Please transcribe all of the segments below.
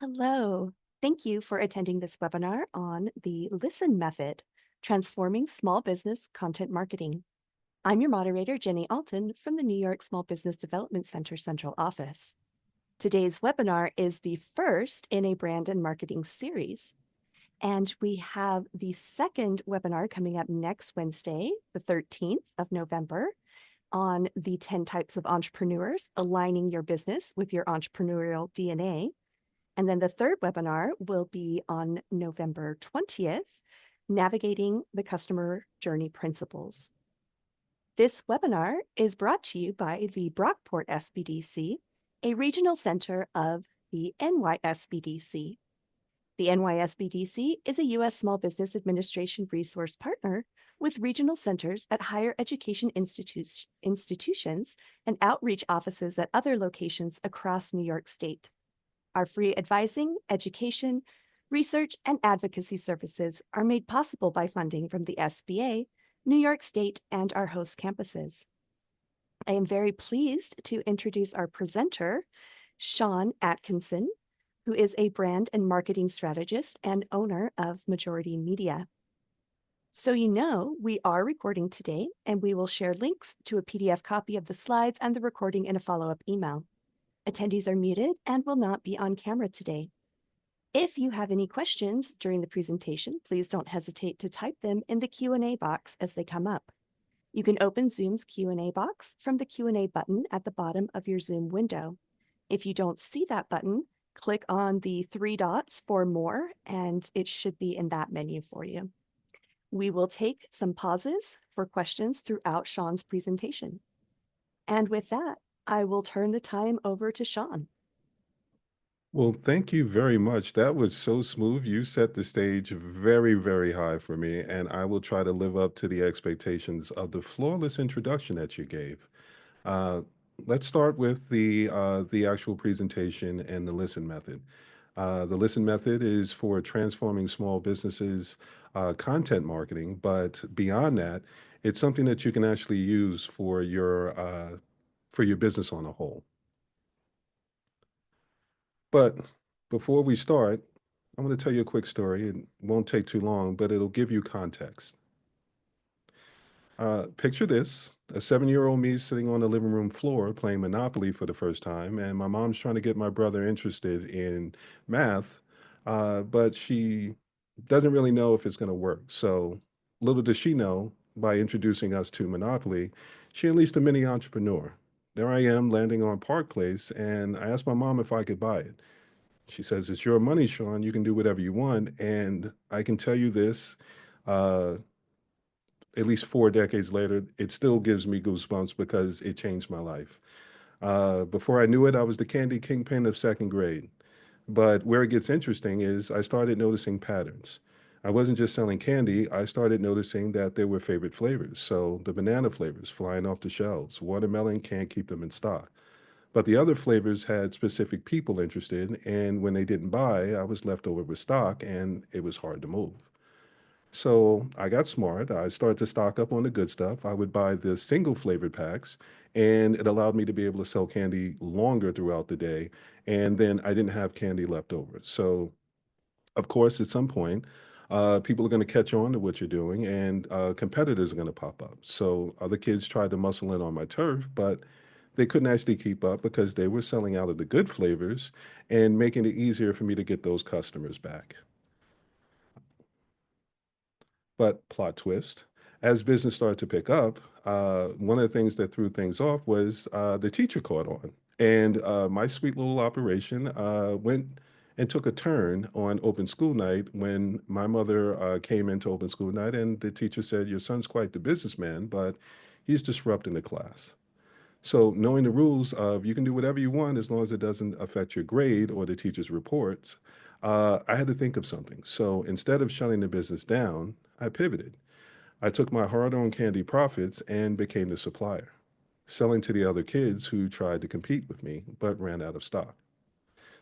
Hello. Thank you for attending this webinar on the Listen method, Transforming Small Business Content Marketing. I'm your moderator, Jenny Alton from the New York Small Business Development Center Central Office. Today's webinar is the first in a brand and marketing series. And we have the second webinar coming up next Wednesday, the 13th of November, on the 10 types of entrepreneurs, aligning your business with your entrepreneurial DNA. And then the third webinar will be on November 20th, Navigating the Customer Journey Principles. This webinar is brought to you by the Brockport SBDC, a regional center of the NYSBDC. The NYSBDC is a U.S. Small Business Administration resource partner with regional centers at higher education institutions and outreach offices at other locations across New York State. Our free advising, education, research, and advocacy services are made possible by funding from the SBA, New York State, and our host campuses. I am very pleased to introduce our presenter, Sean Atkinson, who is a brand and marketing strategist and owner of Majority Media. So you know, we are recording today, and we will share links to a PDF copy of the slides and the recording in a follow-up email. Attendees are muted and will not be on camera today. If you have any questions during the presentation, please don't hesitate to type them in the Q&A box as they come up. You can open Zoom's Q&A box from the Q&A button at the bottom of your Zoom window. If you don't see that button, click on the three dots for more, and it should be in that menu for you. We will take some pauses for questions throughout Sean's presentation. And with that, I will turn the time over to Sean. Well, thank you very much. That was so smooth. You set the stage very, very high for me, and I will try to live up to the expectations of the flawless introduction that you gave. Uh, let's start with the actual presentation and the listen method. The listen method is for transforming small businesses content marketing, but beyond that, it's something that you can actually use for your business on a whole. But before we start, I'm going to tell you a quick story. It won't take too long, but it'll give you context. Picture this, a 7-year-old me sitting on the living room floor playing Monopoly for the first time, and my mom's trying to get my brother interested in math, but she doesn't really know if it's going to work. So little does she know, by introducing us to Monopoly, she unleashed a mini entrepreneur. There I am landing on Park Place, and I asked my mom if I could buy it. She says, "It's your money, Sean. You can do whatever you want." And I can tell you this, uh, at least 4 decades later, it still gives me goosebumps because it changed my life. Before I knew it, I was the candy kingpin of second grade. But where it gets interesting is I started noticing patterns. I wasn't just selling candy, I started noticing that there were favorite flavors. So the banana flavors flying off the shelves, watermelon can't keep them in stock. But the other flavors had specific people interested, and when they didn't buy, I was left over with stock and it was hard to move. So I got smart. I started to stock up on the good stuff. I would buy the single flavored packs, and it allowed me to be able to sell candy longer throughout the day. And then I didn't have candy left over. So, of course, at some point, people are going to catch on to what you're doing, and competitors are going to pop up. So other kids tried to muscle in on my turf, but they couldn't actually keep up because they were selling out of the good flavors and making it easier for me to get those customers back. But plot twist, as business started to pick up, one of the things that threw things off was the teacher caught on. And my sweet little operation went and took a turn on open school night when my mother came into open school night, and the teacher said, "Your son's quite the businessman, but he's disrupting the class." So knowing the rules of you can do whatever you want as long as it doesn't affect your grade or the teacher's reports, I had to think of something. So instead of shutting the business down, I pivoted. I took my hard-earned candy profits and became the supplier, selling to the other kids who tried to compete with me but ran out of stock.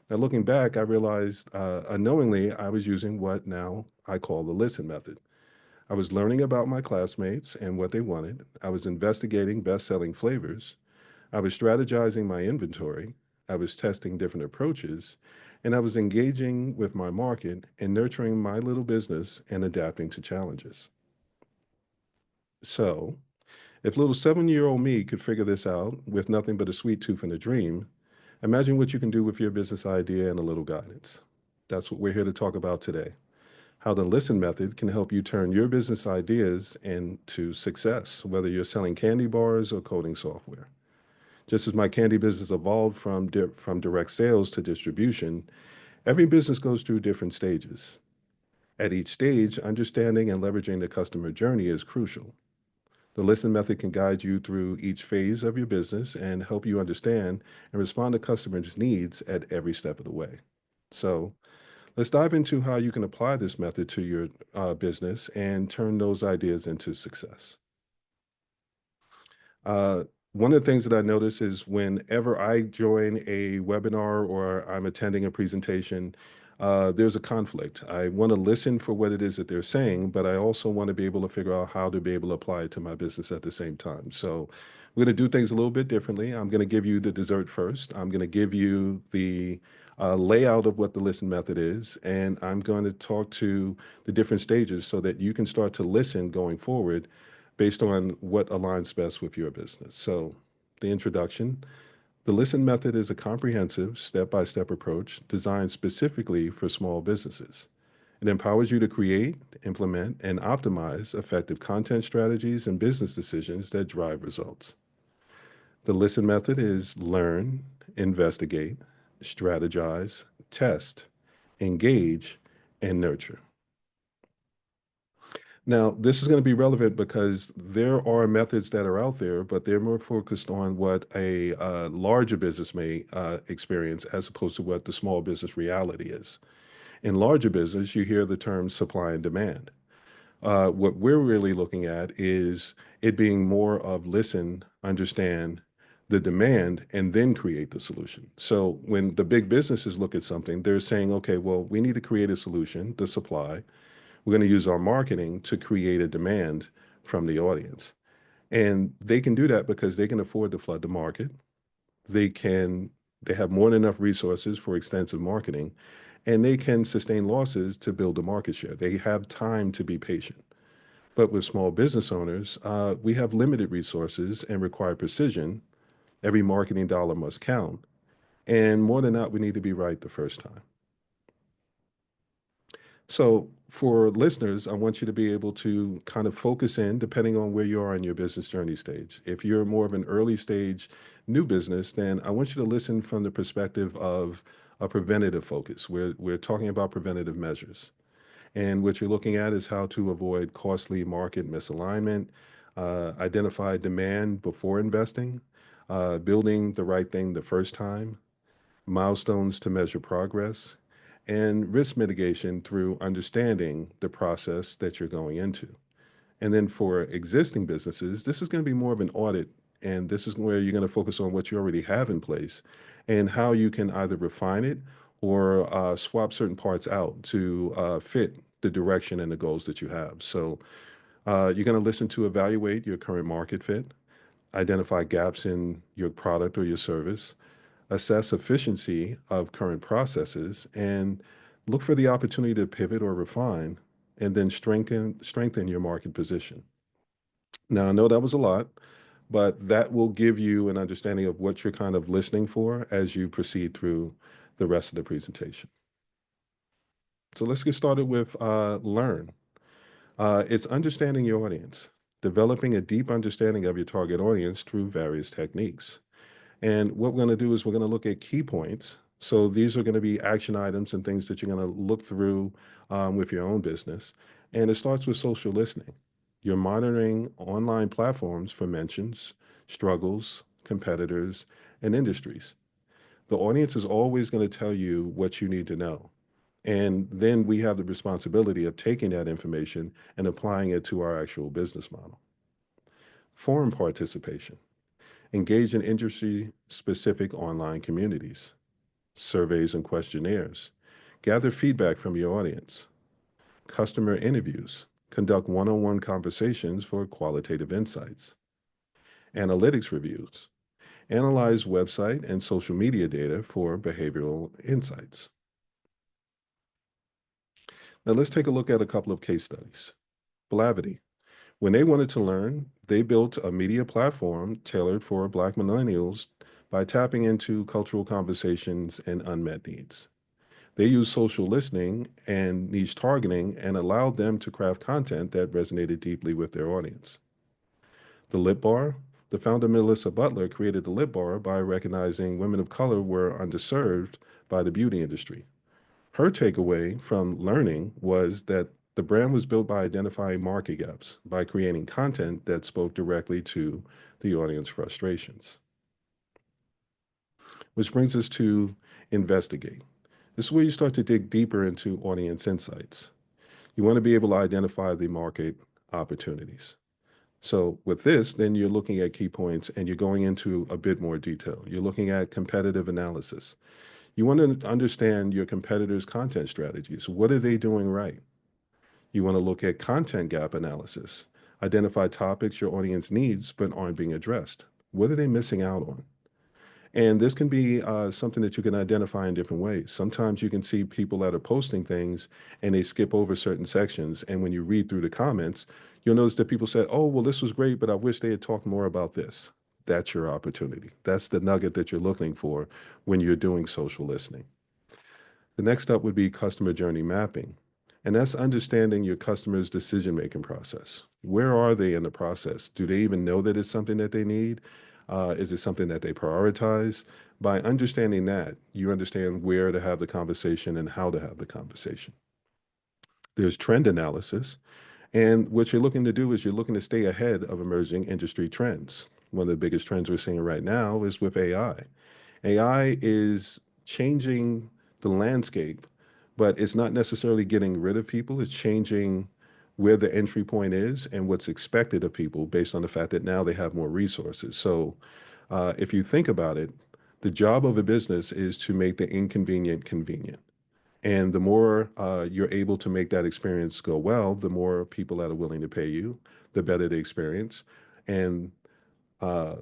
Now, looking back, I realized unknowingly I was using what now I call the listen method. I was learning about my classmates and what they wanted. I was investigating best-selling flavors. I was strategizing my inventory. I was testing different approaches, and I was engaging with my market and nurturing my little business and adapting to challenges. So, if little 7-year-old me could figure this out with nothing but a sweet tooth and a dream, imagine what you can do with your business idea and a little guidance. That's what we're here to talk about today. How the Listen method can help you turn your business ideas into success, whether you're selling candy bars or coding software. Just as my candy business evolved from direct sales to distribution, every business goes through different stages. At each stage, understanding and leveraging the customer journey is crucial. The Listen method can guide you through each phase of your business and help you understand and respond to customers' needs at every step of the way. So, let's dive into how you can apply this method to your business and turn those ideas into success. Uh, One of the things that I notice is whenever I join a webinar or I'm attending a presentation, there's a conflict. I want to listen for what it is that they're saying, but I also want to be able to figure out how to be able to apply it to my business at the same time. So we're going to do things a little bit differently. I'm going to give you the dessert first. I'm going to give you the layout of what the listen method is, and I'm going to talk to the different stages so that you can start to listen going forward based on what aligns best with your business. So, the introduction. The Listen method is a comprehensive, step by step approach designed specifically for small businesses. It empowers you to create, implement, and optimize effective content strategies and business decisions that drive results. The Listen method is learn, investigate, strategize, test, engage, and nurture. Now, this is going to be relevant because there are methods that are out there, but they're more focused on what a larger business may experience as opposed to what the small business reality is. In larger business, you hear the term supply and demand. What we're really looking at is it being more of listen, understand the demand, and then create the solution. So when the big businesses look at something, they're saying, okay, well, we need to create a solution, the supply. We're going to use our marketing to create a demand from the audience. And they can do that because they can afford to flood the market. They can, they have more than enough resources for extensive marketing, and they can sustain losses to build a market share. They have time to be patient. But with small business owners, we have limited resources and require precision. Every marketing dollar must count. And more than that, we need to be right the first time. So for listeners, I want you to be able to kind of focus in depending on where you are in your business journey stage. If you're more of an early stage new business, then I want you to listen from the perspective of a preventative focus. We're talking about preventative measures. And what you're looking at is how to avoid costly market misalignment, identify demand before investing, building the right thing the first time, milestones to measure progress, and risk mitigation through understanding the process that you're going into. And then for existing businesses, this is going to be more of an audit. And this is where you're going to focus on what you already have in place and how you can either refine it or swap certain parts out to fit the direction and the goals that you have. So you're going to listen to evaluate your current market fit, identify gaps in your product or your service, assess efficiency of current processes, and look for the opportunity to pivot or refine, and then strengthen your market position. Now, I know that was a lot, but that will give you an understanding of what you're kind of listening for as you proceed through the rest of the presentation. So let's get started with learn. It's understanding your audience, developing a deep understanding of your target audience through various techniques. And what we're going to do is we're going to look at key points. So these are going to be action items and things that you're going to look through with your own business. And it starts with social listening. You're monitoring online platforms for mentions, struggles, competitors, and industries. The audience is always going to tell you what you need to know. And then we have the responsibility of taking that information and applying it to our actual business model. Forum participation. Engage in industry-specific online communities, surveys and questionnaires. Gather feedback from your audience. Customer interviews. Conduct one-on-one conversations for qualitative insights. Analytics reviews. Analyze website and social media data for behavioral insights. Now let's take a look at a couple of case studies. Blavity. When they wanted to learn, they built a media platform tailored for Black millennials by tapping into cultural conversations and unmet needs. They used social listening and niche targeting and allowed them to craft content that resonated deeply with their audience. The Lip Bar. The founder, Melissa Butler, created the Lip Bar by recognizing women of color were underserved by the beauty industry. Her takeaway from learning was that the brand was built by identifying market gaps, by creating content that spoke directly to the audience frustrations. Which brings us to investigate. This is where you start to dig deeper into audience insights. You want to be able to identify the market opportunities. So with this, then you're looking at key points and you're going into a bit more detail. You're looking at competitive analysis. You want to understand your competitors' content strategies. What are they doing right? You want to look at content gap analysis. Identify topics your audience needs but aren't being addressed. What are they missing out on? And this can be something that you can identify in different ways. Sometimes you can see people that are posting things and they skip over certain sections. And when you read through the comments, you'll notice that people say, oh, well, this was great, but I wish they had talked more about this. That's your opportunity. That's the nugget that you're looking for when you're doing social listening. The next up would be customer journey mapping. And that's understanding your customer's decision-making process. Where are they in the process? Do they even know that it's something that they need? Is it something that they prioritize? By understanding that, you understand where to have the conversation and how to have the conversation. There's trend analysis. And what you're looking to do is you're looking to stay ahead of emerging industry trends. One of the biggest trends we're seeing right now is with AI. AI is changing the landscape, but it's not necessarily getting rid of people. It's changing where the entry point is and what's expected of people based on the fact that now they have more resources. So if you think about it, the job of a business is to make the inconvenient convenient. And the more you're able to make that experience go well, the more people that are willing to pay you, the better the experience. And uh,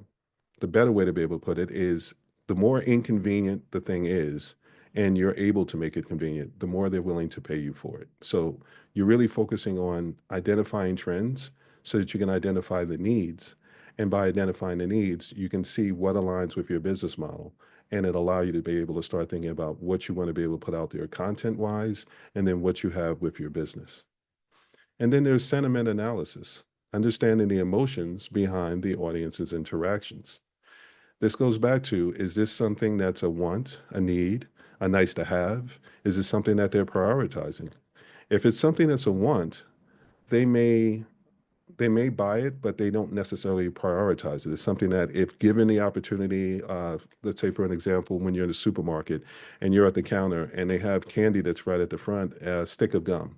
the better way to be able to put it is the more inconvenient the thing is, and you're able to make it convenient, the more they're willing to pay you for it. So you're really focusing on identifying trends so that you can identify the needs. And by identifying the needs, you can see what aligns with your business model. And it allow you to be able to start thinking about what you want to be able to put out there content wise, and then what you have with your business. And then there's sentiment analysis, understanding the emotions behind the audience's interactions. This goes back to, is this something that's a want, a need, a nice to have? Is it something that they're prioritizing? If it's something that's a want, they may they may buy it, but they don't necessarily prioritize it. It's something that if given the opportunity, let's say for an example, when you're in a supermarket and you're at the counter and they have candy that's right at the front, a stick of gum.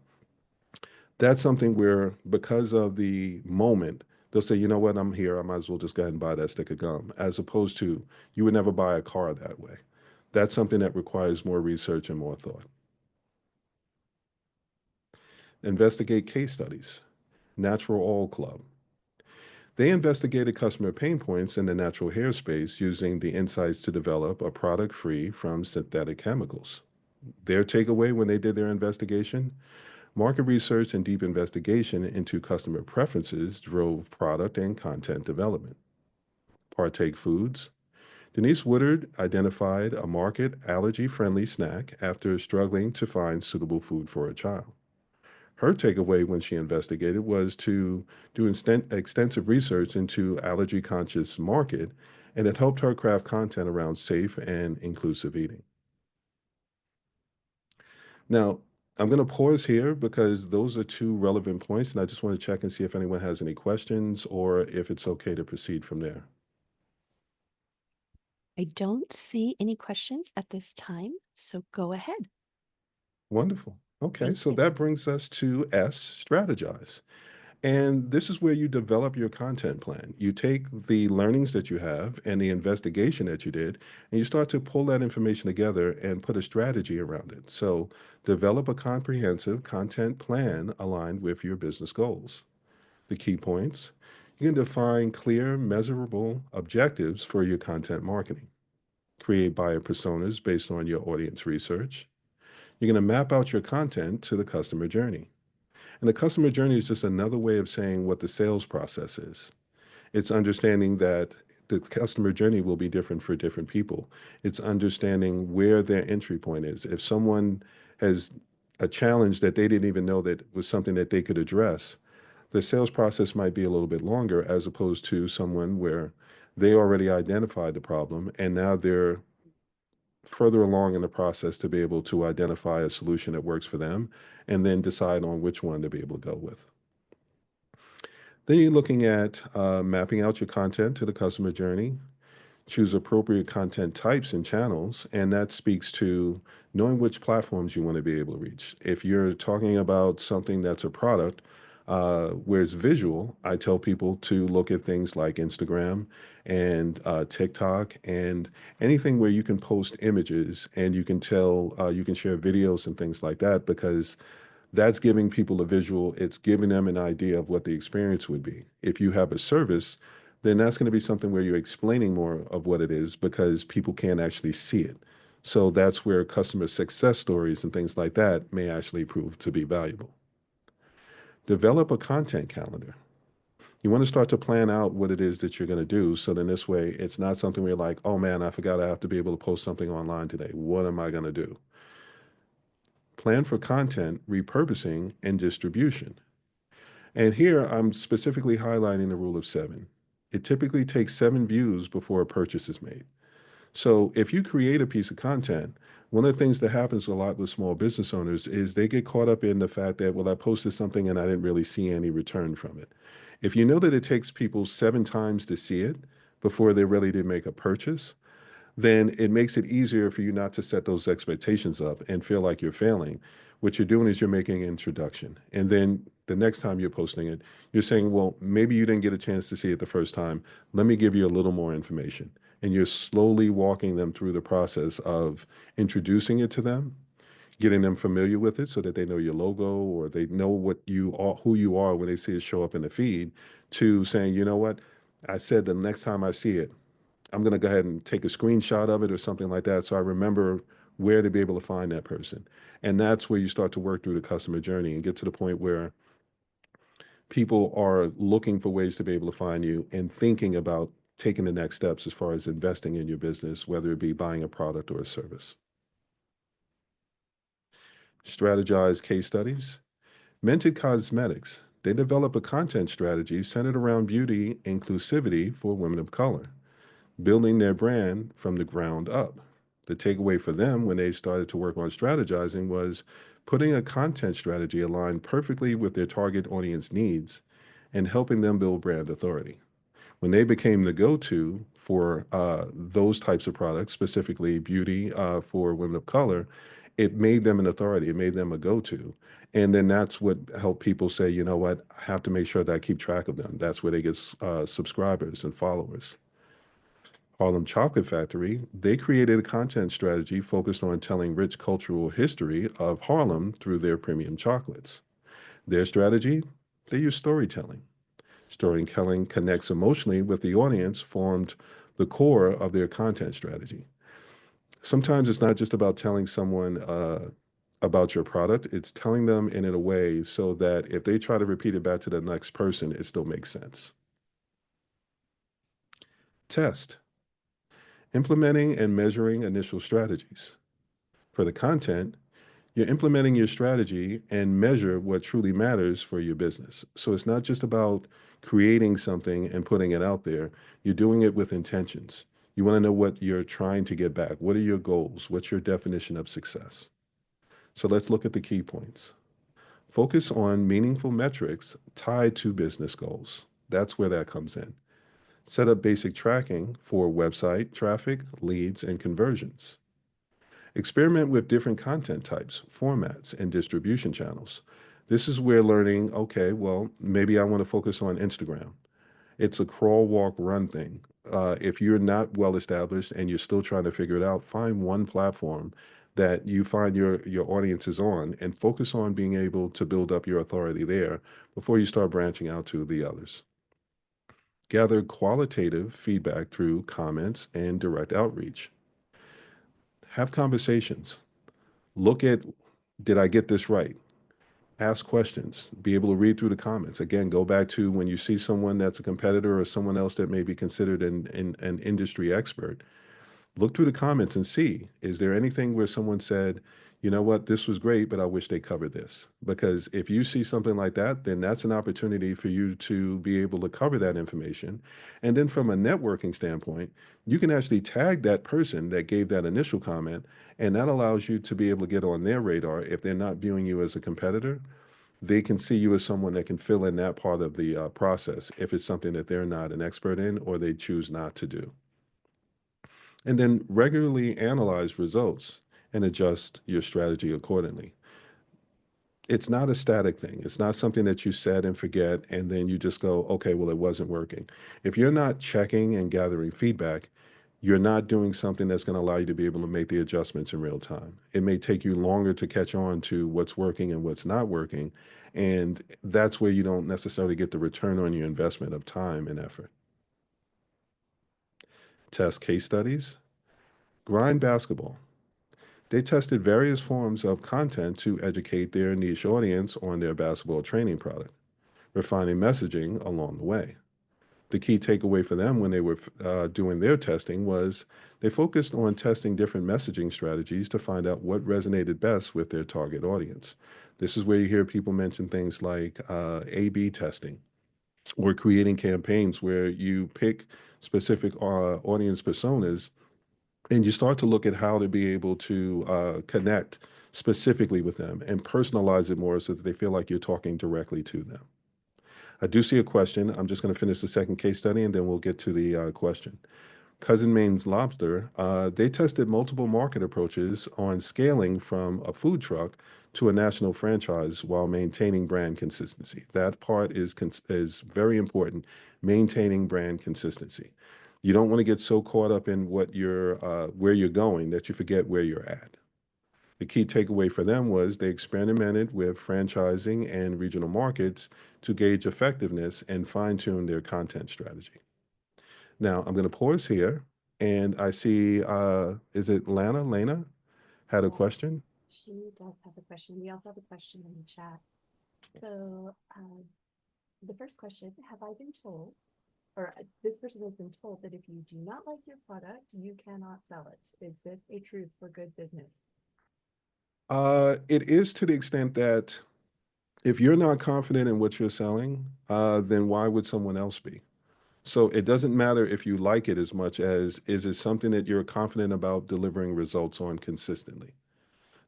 That's something where, because of the moment, they'll say, you know what, I'm here. I might as well just go ahead and buy that stick of gum, as opposed to you would never buy a car that way. That's something that requires more research and more thought. Investigate case studies. Natural Oil Club. They investigated customer pain points in the natural hair space using the insights to develop a product free from synthetic chemicals. Their takeaway when they did their investigation: market research and deep investigation into customer preferences drove product and content development. Partake Foods. Denise Woodard identified a market allergy-friendly snack after struggling to find suitable food for a child. Her takeaway when she investigated was to do extensive research into allergy-conscious market, and it helped her craft content around safe and inclusive eating. Now, I'm going to pause here because those are two relevant points, and I just want to check and see if anyone has any questions or if it's okay to proceed from there. I don't see any questions at this time, so go ahead. Wonderful. Okay, Thank so you. that brings us to S, strategize. And this is where you develop your content plan. You take the learnings that you have and the investigation that you did, and you start to pull that information together and put a strategy around it. So develop a comprehensive content plan aligned with your business goals. The key points: You can define clear, measurable objectives for your content marketing. Create buyer personas based on your audience research. You're going to map out your content to the customer journey. And the customer journey is just another way of saying what the sales process is. It's understanding that the customer journey will be different for different people. It's understanding where their entry point is. If someone has a challenge that they didn't even know that was something that they could address, the sales process might be a little bit longer as opposed to someone where they already identified the problem and now they're further along in the process to be able to identify a solution that works for them and then decide on which one to be able to go with. Then you're looking at mapping out your content to the customer journey, choose appropriate content types and channels, and that speaks to knowing which platforms you want to be able to reach. If you're talking about something that's a product where it's visual, I tell people to look at things like Instagram and TikTok and anything where you can post images and you can you can share videos and things like that because that's giving people a visual. It's giving them an idea of what the experience would be. If you have a service, then that's going to be something where you're explaining more of what it is because people can't actually see it. So that's where customer success stories and things like that may actually prove to be valuable. Develop a content calendar. You want to start to plan out what it is that you're going to do. So then this way, it's not something where you're like, oh man, I forgot I have to be able to post something online today. What am I going to do? Plan for content, repurposing, and distribution. And here I'm specifically highlighting the rule of seven. It typically takes 7 views before a purchase is made. So if you create a piece of content, one of the things that happens a lot with small business owners is they get caught up in the fact that, well, I posted something and I didn't really see any return from it. If you know that it takes people 7 times to see it before they're ready to make a purchase, then it makes it easier for you not to set those expectations up and feel like you're failing. What you're doing is you're making an introduction. And then the next time you're posting it, you're saying, well, maybe you didn't get a chance to see it the first time. Let me give you a little more information. And you're slowly walking them through the process of introducing it to them, getting them familiar with it so that they know your logo or they know what you are, who you are when they see it show up in the feed, to saying, you know what, I said the next time I see it, I'm going to go ahead and take a screenshot of it or something like that so I remember where to be able to find that person. And that's where you start to work through the customer journey and get to the point where people are looking for ways to be able to find you and thinking about taking the next steps as far as investing in your business, whether it be buying a product or a service. Strategize case studies. Mented Cosmetics, they developed a content strategy centered around beauty inclusivity for women of color, building their brand from the ground up. The takeaway for them when they started to work on strategizing was putting a content strategy aligned perfectly with their target audience needs and helping them build brand authority. When they became the go-to for those types of products, specifically beauty for women of color, it made them an authority. It made them a go-to. And then that's what helped people say, you know what, I have to make sure that I keep track of them. That's where they get subscribers and followers. Harlem Chocolate Factory, they created a content strategy focused on telling rich cultural history of Harlem through their premium chocolates. Their strategy, they use storytelling. Storytelling connects emotionally with the audience, formed the core of their content strategy. Sometimes it's not just about telling someone about your product, it's telling them in a way so that if they try to repeat it back to the next person, it still makes sense. Test, implementing and measuring initial strategies. For the content, you're implementing your strategy and measure what truly matters for your business. So it's not just about creating something and putting it out there. You're doing it with intentions. You want to know what you're trying to get back. What are your goals? What's your definition of success? So let's look at the key points. Focus on meaningful metrics tied to business goals. That's where that comes in. Set up basic tracking for website traffic, leads, and conversions. Experiment with different content types, formats, and distribution channels. This is where learning, okay, well, maybe I want to focus on Instagram. It's a crawl, walk, run thing. If you're not well established and you're still trying to figure it out, find one platform that you find your audience is on and focus on being able to build up your authority there before you start branching out to the others. Gather qualitative feedback through comments and direct outreach. Have conversations. Look at, did I get this right? Ask questions. Be able to read through the comments. Again, go back to when you see someone that's a competitor or someone else that may be considered an industry expert. Look through the comments and see, is there anything where someone said, you know what, this was great, but I wish they covered this? Because if you see something like that, then that's an opportunity for you to be able to cover that information. And then from a networking standpoint, you can actually tag that person that gave that initial comment, and that allows you to be able to get on their radar. If they're not viewing you as a competitor, they can see you as someone that can fill in that part of the process if it's something that they're not an expert in or they choose not to do. And then regularly analyze results and adjust your strategy accordingly. It's not a static thing. It's not something that you set and forget and then you just go, okay, well, it wasn't working. If you're not checking and gathering feedback, you're not doing something that's going to allow you to be able to make the adjustments in real time. It may take you longer to catch on to what's working and what's not working. And that's where you don't necessarily get the return on your investment of time and effort. Test case studies. Grind basketball. They tested various forms of content to educate their niche audience on their basketball training product, refining messaging along the way. The key takeaway for them when they were doing their testing was they focused on testing different messaging strategies to find out what resonated best with their target audience. This is where you hear people mention things like A/B testing or creating campaigns where you pick specific audience personas and you start to look at how to be able to connect specifically with them and personalize it more so that they feel like you're talking directly to them. I do see a question. I'm just going to finish the second case study and then we'll get to the question. Cousin Maine's Lobster, they tested multiple market approaches on scaling from a food truck to a national franchise while maintaining brand consistency. That part is very important, maintaining brand consistency. You don't want to get so caught up in what you're where you're going that you forget where you're at. The key takeaway for them was they experimented with franchising and regional markets to gauge effectiveness and fine-tune their content strategy. Now, I'm going to pause here, and I see, is it Lena had a Yeah, question? she does have a question. We also have a question in the chat. So, the first question, have I been told, or this person has been told that if you do not like your product, you cannot sell it. Is this a truth for good business? It is to the extent that if you're not confident in what you're selling, then why would someone else be? So it doesn't matter if you like it as much as is it something that you're confident about delivering results on consistently.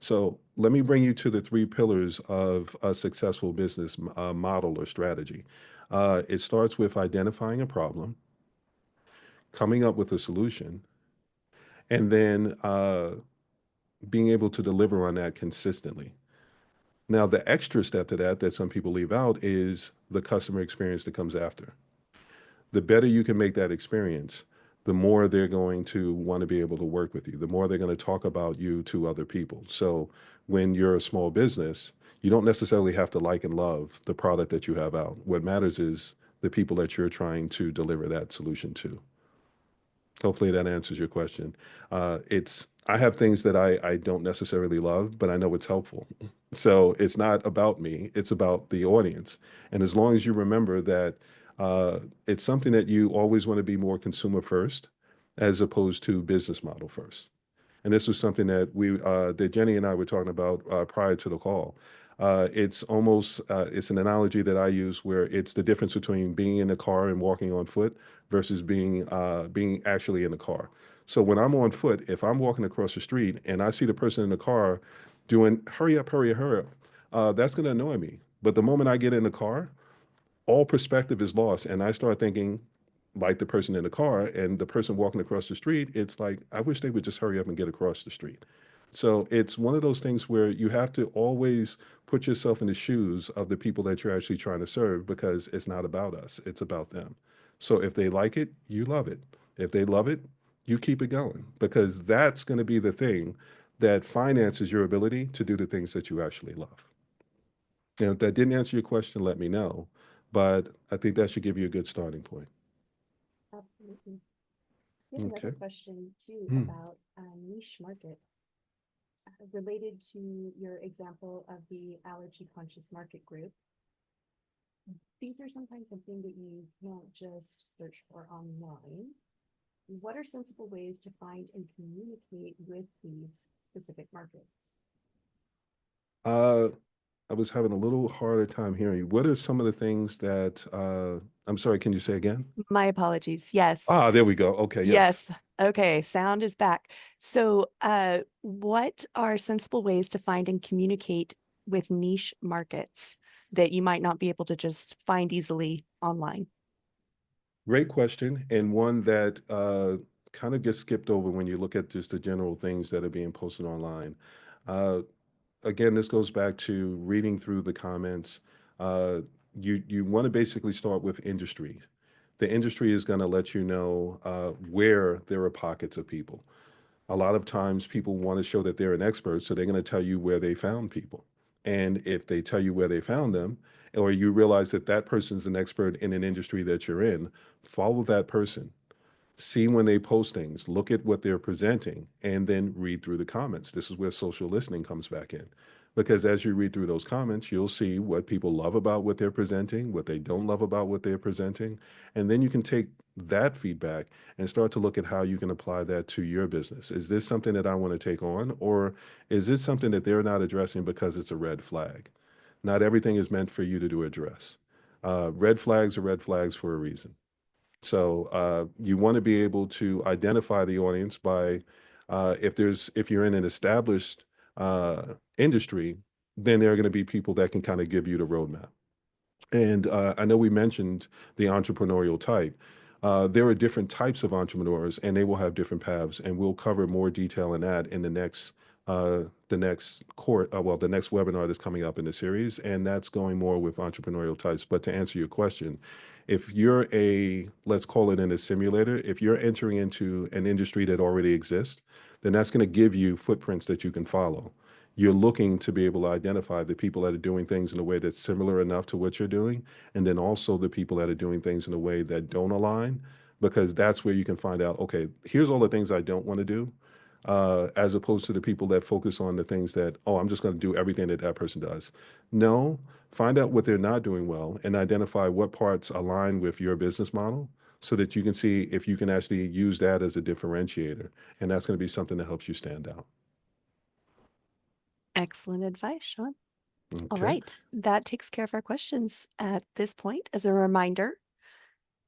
So let me bring you to the three pillars of a successful business model or strategy. It starts with identifying a problem, coming up with a solution, and then being able to deliver on that consistently. Now, the extra step to that that some people leave out is the customer experience that comes after. The better you can make that experience, the more they're going to want to be able to work with you, the more they're going to talk about you to other people. So when you're a small business, you don't necessarily have to like and love the product that you have out. What matters is the people that you're trying to deliver that solution to. Hopefully that answers your question. I have things that I don't necessarily love, but I know it's helpful. So it's not about me, it's about the audience. And as long as you remember that it's something that you always want to be more consumer first as opposed to business model first. And this was something that that Jenny and I were talking about prior to the call. It's an analogy that I use where it's the difference between being in the car and walking on foot versus being actually in the car. So when I'm on foot, if I'm walking across the street and I see the person in the car doing hurry up, hurry up, hurry up, that's going to annoy me. But the moment I get in the car, all perspective is lost. And I start thinking like the person in the car and the person walking across the street, it's like, I wish they would just hurry up and get across the street. So it's one of those things where you have to always put yourself in the shoes of the people that you're actually trying to serve because it's not about us, it's about them. So if they like it, you love it. If they love it, you keep it going because that's going to be the thing that finances your ability to do the things that you actually love. If that didn't answer your question, let me know. But I think that should give you a good starting point. Absolutely. We have another Okay. question too Hmm. about niche markets related to your example of the allergy conscious market group. These are sometimes something that you can't just search for online. What are sensible ways to find and communicate with these specific markets? Uh, I was having a little harder time hearing you. What are some of the things that, I'm sorry, can you say again? My apologies. Yes. Ah, there we go. Okay, yes. Yes. Okay. Sound is back. So, what are sensible ways to find and communicate with niche markets that you might not be able to just find easily online? Great question, and one that kind of gets skipped over when you look at just the general things that are being posted online. Uh, Again, this goes back to reading through the comments. Uh, you want to basically start with industry. The industry is going to let you know where there are pockets of people. A lot of times people want to show that they're an expert, so they're going to tell you where they found people. And if they tell you where they found them, or you realize that that person's an expert in an industry that you're in, follow that person, see when they post things, look at what they're presenting, and then read through the comments. This is where social listening comes back in. Because as you read through those comments, you'll see what people love about what they're presenting, what they don't love about what they're presenting. And then you can take that feedback and start to look at how you can apply that to your business. Is this something that I want to take on? Or is this something that they're not addressing because it's a red flag? Not everything is meant for you to address. Red flags are red flags for a reason. So you want to be able to identify the audience by if you're in an established industry, then there are going to be people that can kind of give you the roadmap. And I know we mentioned the entrepreneurial type. There are different types of entrepreneurs, and they will have different paths. And we'll cover more detail in that in the next the next webinar that's coming up in the series, and that's going more with entrepreneurial types. But to answer your question, if you're let's call it in a simulator, if you're entering into an industry that already exists, then that's going to give you footprints that you can follow. You're looking to be able to identify the people that are doing things in a way that's similar enough to what you're doing, and then also the people that are doing things in a way that don't align, because that's where you can find out, okay, here's all the things I don't want to do, as opposed to the people that focus on the things that, oh, I'm just going to do everything that that person does. No, find out what they're not doing well and identify what parts align with your business model so that you can see if you can actually use that as a differentiator. And that's going to be something that helps you stand out. Excellent advice, Sean. All Okay. right. That takes care of our questions at this point. As a reminder,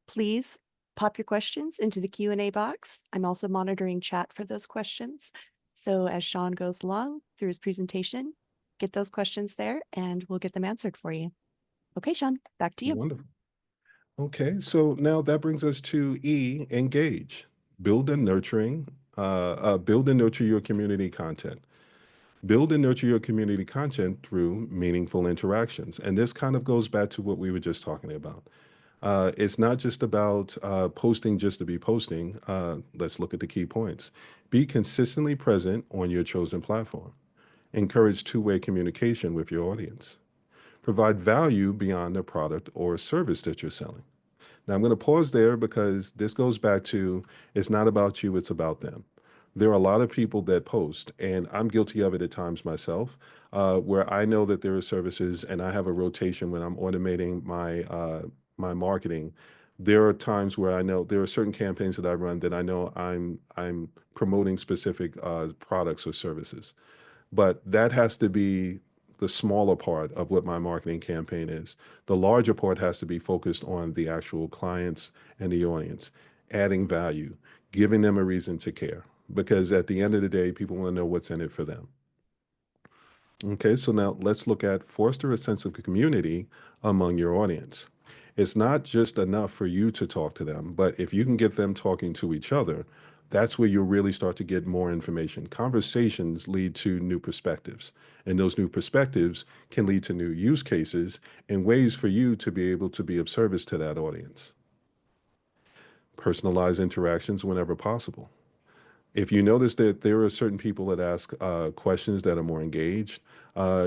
please pop your questions into the Q&A box. I'm also monitoring chat for those questions. So as Sean goes along through his presentation, get those questions there and we'll get them answered for you. Okay, Sean, back to you. Wonderful. Okay, so now that brings us to E, engage. Build and nurture your community content. Build and nurture your community content through meaningful interactions. And this kind of goes back to what we were just talking about. It's not just about posting just to be posting. Let's look at the key points. Be consistently present on your chosen platform. Encourage two-way communication with your audience. Provide value beyond the product or service that you're selling. Now, I'm going to pause there because this goes back to it's not about you, it's about them. There are a lot of people that post, and I'm guilty of it at times myself, where I know that there are services and I have a rotation when I'm automating my marketing. There are times where I know there are certain campaigns that I run that I know I'm promoting specific products or services. But that has to be the smaller part of what my marketing campaign is. The larger part has to be focused on the actual clients and the audience, adding value, giving them a reason to care. Because at the end of the day, people want to know what's in it for them. Okay, so now let's look at foster a sense of community among your audience. It's not just enough for you to talk to them, but if you can get them talking to each other, that's where you'll really start to get more information. Conversations lead to new perspectives, and those new perspectives can lead to new use cases and ways for you to be able to be of service to that audience. Personalize interactions whenever possible. If you notice that there are certain people that ask questions that are more engaged,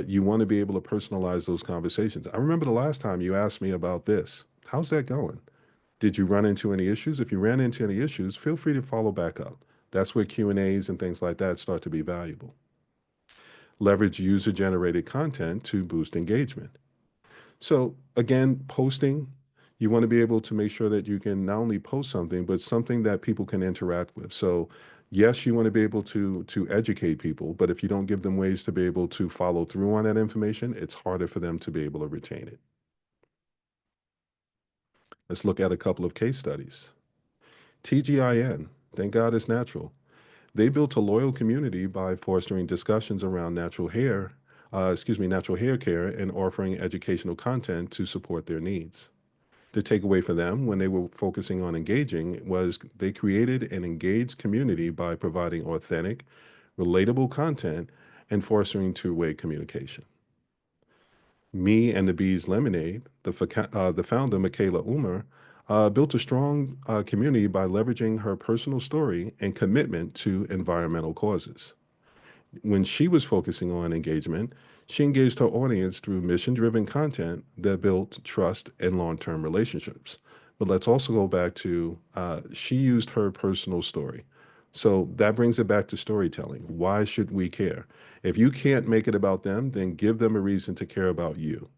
you want to be able to personalize those conversations. I remember the last time you asked me about this. How's that going? Did you run into any issues? If you ran into any issues, feel free to follow back up. That's where Q&As and things like that start to be valuable. Leverage user-generated content to boost engagement. So again, posting, you want to be able to make sure that you can not only post something, but something that people can interact with. So yes, you want to be able to educate people, but if you don't give them ways to be able to follow through on that information, it's harder for them to be able to retain it. Let's look at a couple of case studies. TGIN, thank God it's natural. They built a loyal community by fostering discussions around natural hair care and offering educational content to support their needs. The takeaway for them when they were focusing on engaging was they created an engaged community by providing authentic, relatable content and fostering two-way communication. Me and the Bees Lemonade, the founder, Michaela Umer, built a strong community by leveraging her personal story and commitment to environmental causes. When she was focusing on engagement, she engaged her audience through mission-driven content that built trust and long-term relationships. But let's also go back to she used her personal story. So that brings it back to storytelling. Why should we care? If you can't make it about them, then give them a reason to care about you.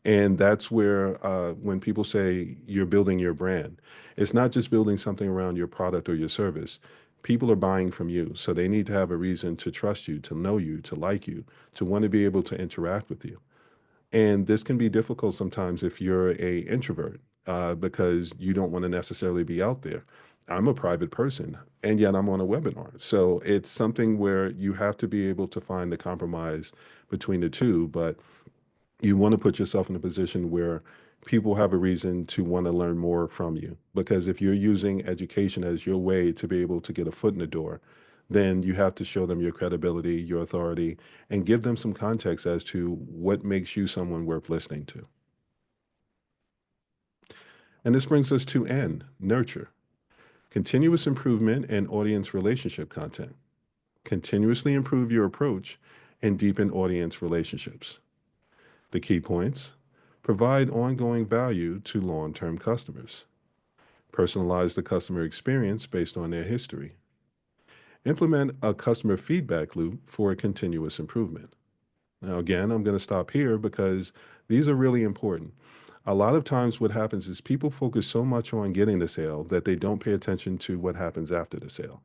And that's where when people say you're building your brand, it's not just building something around your product or your service. People are buying from you, so they need to have a reason to trust you, to know you, to like you, to want to be able to interact with you. And this can be difficult sometimes if you're a introvert because you don't want to necessarily be out there. I'm a private person, and yet I'm on a webinar. So it's something where you have to be able to find the compromise between the two. But you want to put yourself in a position where people have a reason to want to learn more from you. Because if you're using education as your way to be able to get a foot in the door, then you have to show them your credibility, your authority, and give them some context as to what makes you someone worth listening to. And this brings us to N, nurture. Continuous improvement and audience relationship content. Continuously improve your approach and deepen audience relationships. The key points: provide ongoing value to long-term customers. Personalize the customer experience based on their history. Implement a customer feedback loop for a continuous improvement. Now, again, I'm going to stop here because these are really important. A lot of times what happens is people focus so much on getting the sale that they don't pay attention to what happens after the sale.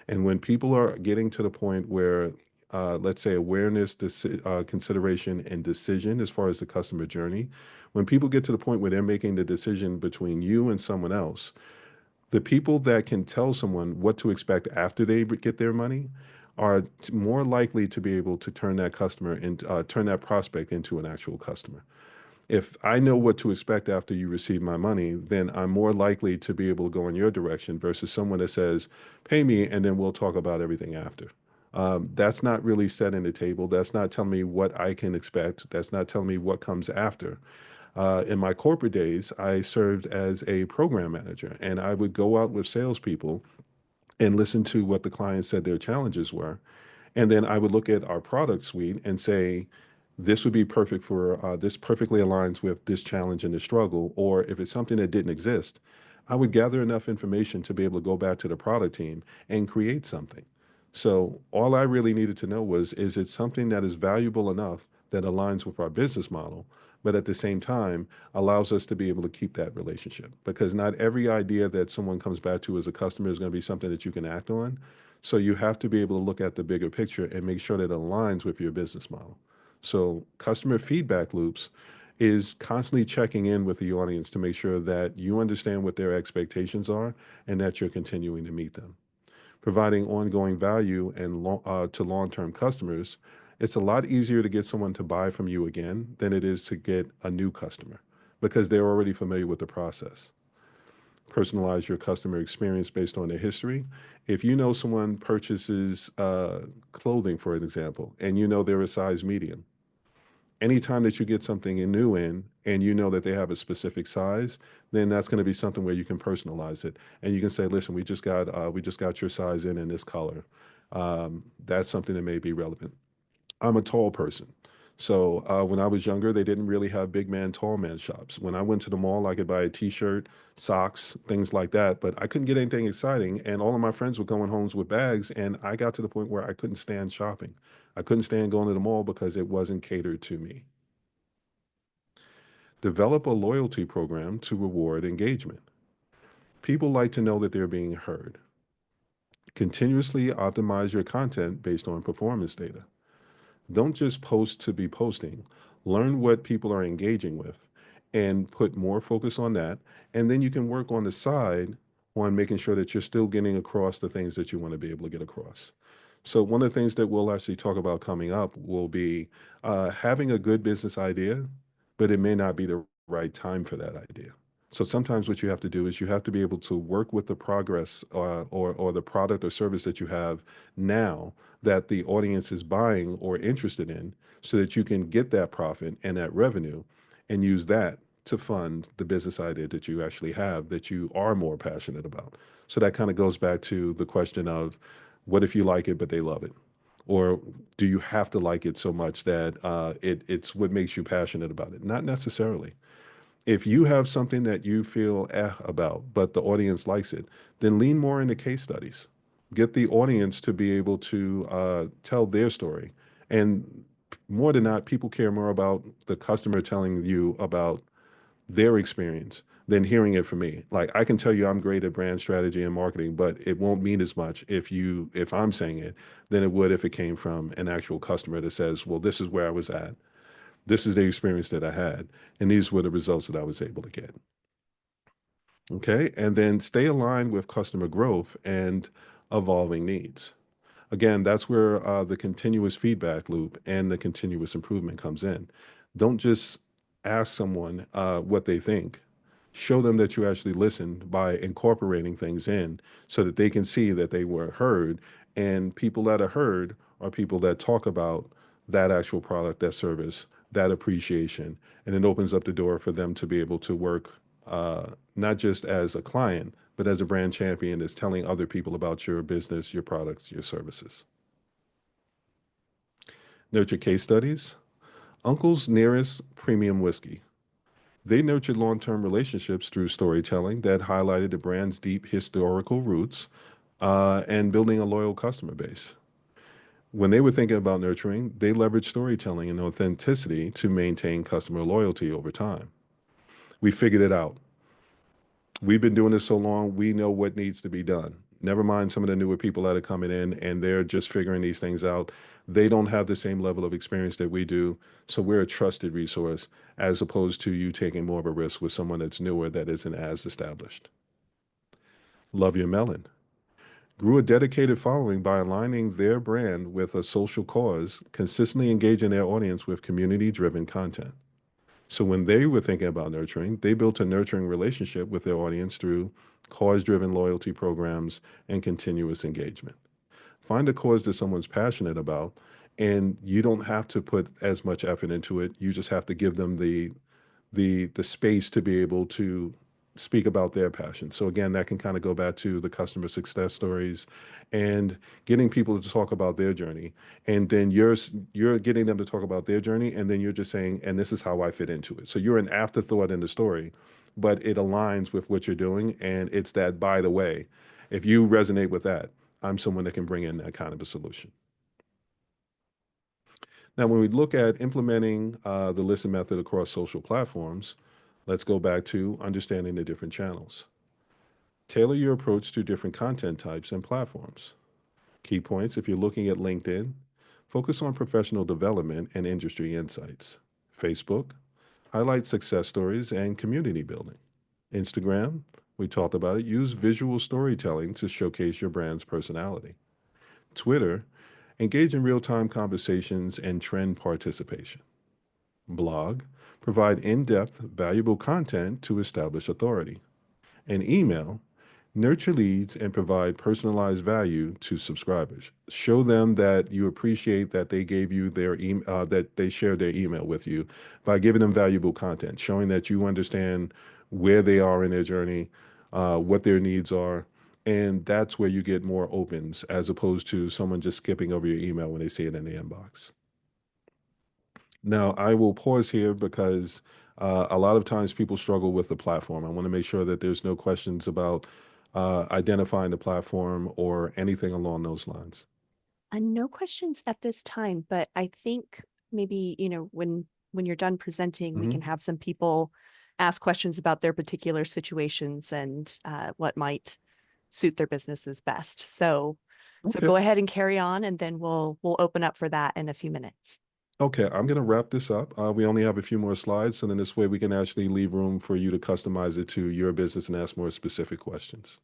And when people are getting to the point where, let's say, awareness, consideration, and decision as far as the customer journey, when people get to the point where they're making the decision between you and someone else, the people that can tell someone what to expect after they get their money are more likely to be able to turn that customer and turn that prospect into an actual customer. If I know what to expect after you receive my money, then I'm more likely to be able to go in your direction versus someone that says, pay me and then we'll talk about everything after. That's not really setting the table. That's not telling me what I can expect. That's not telling me what comes after. In my corporate days, I served as a program manager, and I would go out with salespeople and listen to what the client said their challenges were. And then I would look at our product suite and say, this would be perfect for, this perfectly aligns with this challenge and this struggle. Or if it's something that didn't exist, I would gather enough information to be able to go back to the product team and create something. So all I really needed to know was, is it something that is valuable enough that aligns with our business model, but at the same time allows us to be able to keep that relationship? Because not every idea that someone comes back to as a customer is going to be something that you can act on. So you have to be able to look at the bigger picture and make sure that it aligns with your business model. So customer feedback loops is constantly checking in with the audience to make sure that you understand what their expectations are and that you're continuing to meet them. Providing ongoing value and to long-term customers, it's a lot easier to get someone to buy from you again than it is to get a new customer because they're already familiar with the process. Personalize your customer experience based on their history. If you know someone purchases clothing, for an example, and you know they're a size medium, anytime that you get something new in and you know that they have a specific size, then that's going to be something where you can personalize it. And you can say, listen, we just got your size in this color. That's something that may be relevant. I'm a tall person. So when I was younger, they didn't really have big man, tall man shops. When I went to the mall, I could buy a t-shirt, socks, things like that, but I couldn't get anything exciting. And all of my friends were going homes with bags, and I got to the point where I couldn't stand shopping. I couldn't stand going to the mall because it wasn't catered to me. Develop a loyalty program to reward engagement. People like to know that they're being heard. Continuously optimize your content based on performance data. Don't just post to be posting. Learn what people are engaging with and put more focus on that. And then you can work on the side on making sure that you're still getting across the things that you want to be able to get across. So one of the things that we'll actually talk about coming up will be having a good business idea, but it may not be the right time for that idea. So sometimes what you have to do is you have to be able to work with the progress or the product or service that you have now that the audience is buying or interested in so that you can get that profit and that revenue and use that to fund the business idea that you actually have that you are more passionate about. So that kind of goes back to the question of what if you like it, but they love it? Or do you have to like it so much that it's what makes you passionate about it? Not necessarily. If you have something that you feel about, but the audience likes it, then lean more into case studies. Get the audience to be able to tell their story. And more than not, people care more about the customer telling you about their experience than hearing it from me. Like I can tell you I'm great at brand strategy and marketing, but it won't mean as much if I'm saying it than it would if it came from an actual customer that says, well, this is where I was at. This is the experience that I had, and these were the results that I was able to get. Okay. And then stay aligned with customer growth and evolving needs. Again, that's where the continuous feedback loop and the continuous improvement comes in. Don't just ask someone what they think. Show them that you actually listened by incorporating things in so that they can see that they were heard. And people that are heard are people that talk about that actual product, that service, that appreciation. And it opens up the door for them to be able to work not just as a client, but as a brand champion that's telling other people about your business, your products, your services. Nurture case studies. Uncle's Nearest Premium Whiskey. They nurtured long-term relationships through storytelling that highlighted the brand's deep historical roots and building a loyal customer base. When they were thinking about nurturing, they leveraged storytelling and authenticity to maintain customer loyalty over time. We figured it out. We've been doing this so long, we know what needs to be done. Never mind some of the newer people that are coming in and they're just figuring these things out. They don't have the same level of experience that we do. So we're a trusted resource as opposed to you taking more of a risk with someone that's newer that isn't as established. Love Your Melon. Grew a dedicated following by aligning their brand with a social cause, consistently engaging their audience with community-driven content. So when they were thinking about nurturing, they built a nurturing relationship with their audience through cause-driven loyalty programs and continuous engagement. Find a cause that someone's passionate about, and you don't have to put as much effort into it. You just have to give them the space to be able to speak about their passion. So again, that can kind of go back to the customer success stories and getting people to talk about their journey. And then you're getting them to talk about their journey, and then you're just saying, and this is how I fit into it. So you're an afterthought in the story, but it aligns with what you're doing. And it's that, by the way, if you resonate with that, I'm someone that can bring in that kind of a solution. Now, when we look at implementing the listen method across social platforms, let's go back to understanding the different channels. Tailor your approach to different content types and platforms. Key points, if you're looking at LinkedIn, focus on professional development and industry insights. Facebook, highlight success stories and community building. Instagram, we talked about it, use visual storytelling to showcase your brand's personality. Twitter, engage in real-time conversations and trend participation. Blog, provide in-depth, valuable content to establish authority. And email, nurture leads and provide personalized value to subscribers. Show them that you appreciate that they gave you their that they shared their email with you by giving them valuable content, showing that you understand where they are in their journey, what their needs are. And that's where you get more opens as opposed to someone just skipping over your email when they see it in the inbox. Now, I will pause here because a lot of times people struggle with the platform. I want to make sure that there's no questions about identifying the platform or anything along those lines. No questions at this time, but I think maybe, when you're done presenting, we Hmm. can have some people ask questions about their particular situations and what might suit their businesses best. So Okay. go ahead and carry on, and then we'll open up for that in a few minutes. Okay, I'm going to wrap this up. We only have a few more slides, so then this way we can actually leave room for you to customize it to your business and ask more specific questions.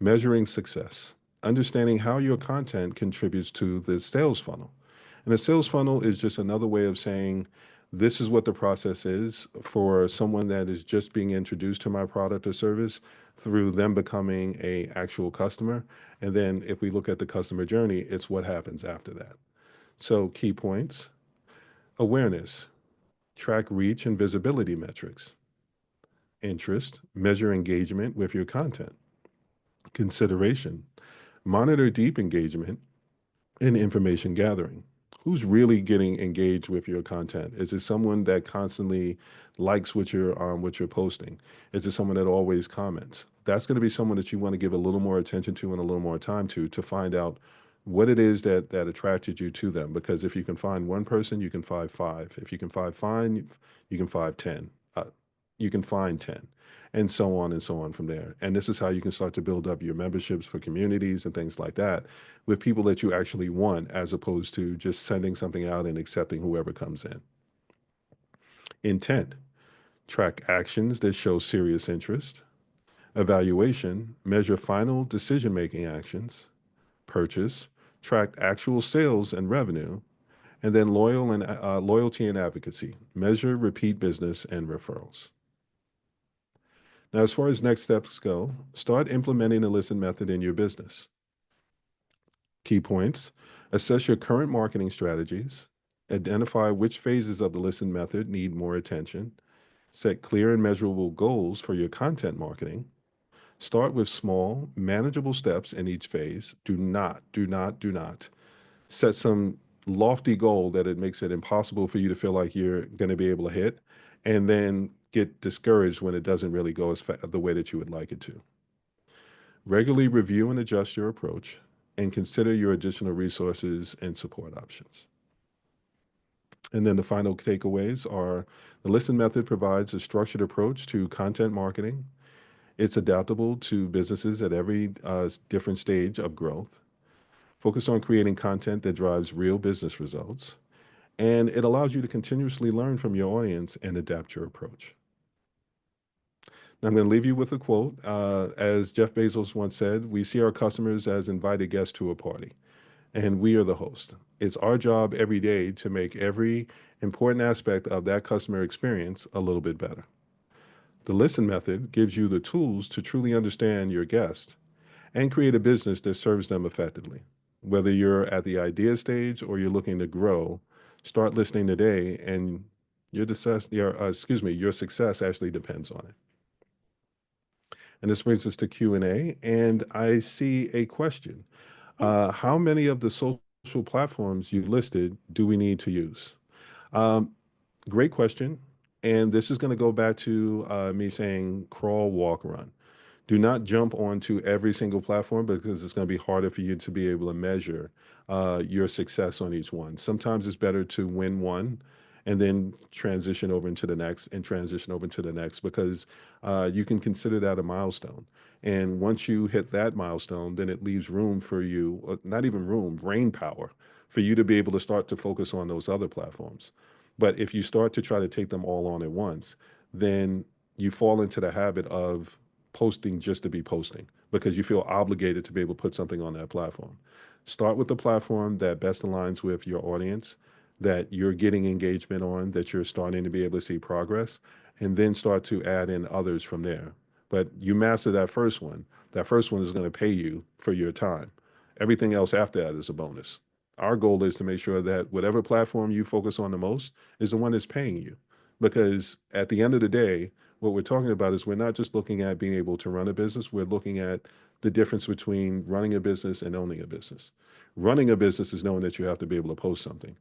Measuring success, understanding how your content contributes to the sales funnel. And a sales funnel is just another way of saying, this is what the process is for someone that is just being introduced to my product or service through them becoming a actual customer. And then if we look at the customer journey, it's what happens after that. So key points, awareness, track reach and visibility metrics, interest, measure engagement with your content, consideration, monitor deep engagement and information gathering. Who's really getting engaged with your content? Is it someone that constantly likes what you're posting? Is it someone that always comments? That's going to be someone that you want to give a little more attention to and a little more time to find out what it is that attracted you to them. Because if you can find one person, you can find five. If you can find five, you can find 10. You can find 10, and so on from there. And this is how you can start to build up your memberships for communities and things like that with people that you actually want, as opposed to just sending something out and accepting whoever comes in. Intent, track actions that show serious interest. Evaluation, measure final decision-making actions. Purchase, track actual sales and revenue. And then loyalty and advocacy, measure repeat business and referrals. Now, as far as next steps go, start implementing the listen method in your business. Key points, assess your current marketing strategies, identify which phases of the listen method need more attention, set clear and measurable goals for your content marketing, start with small, manageable steps in each phase. Do not set some lofty goal that it makes it impossible for you to feel like you're going to be able to hit, and then get discouraged when it doesn't really go the way that you would like it to. Regularly review and adjust your approach and consider your additional resources and support options. And then the final takeaways are the listen method provides a structured approach to content marketing. It's adaptable to businesses at every different stage of growth. Focus on creating content that drives real business results. And it allows you to continuously learn from your audience and adapt your approach. Now, I'm going to leave you with a quote. As Jeff Bezos once said, we see our customers as invited guests to a party, and we are the host. It's our job every day to make every important aspect of that customer experience a little bit better. The listen method gives you the tools to truly understand your guest and create a business that serves them effectively. Whether you're at the idea stage or you're looking to grow, start listening today, and your success actually depends on it. And this brings us to Q&A, and I see a question. Yes. How many of the social platforms you listed do we need to use? Um, Great question. And this is going to go back to me saying crawl, walk, run. Do not jump onto every single platform because it's going to be harder for you to be able to measure your success on each one. Sometimes it's better to win one and then transition over into the next and transition over into the next, because you can consider that a milestone. And once you hit that milestone, then it leaves room for you, not even room, brain power for you to be able to start to focus on those other platforms. But if you start to try to take them all on at once, then you fall into the habit of posting just to be posting because you feel obligated to be able to put something on that platform. Start with the platform that best aligns with your audience, that you're getting engagement on, that you're starting to be able to see progress, and then start to add in others from there. But you master that first one is going to pay you for your time. Everything else after that is a bonus. Our goal is to make sure that whatever platform you focus on the most is the one that's paying you. Because at the end of the day, what we're talking about is we're not just looking at being able to run a business, we're looking at the difference between running a business and owning a business. Running a business is knowing that you have to be able to post something.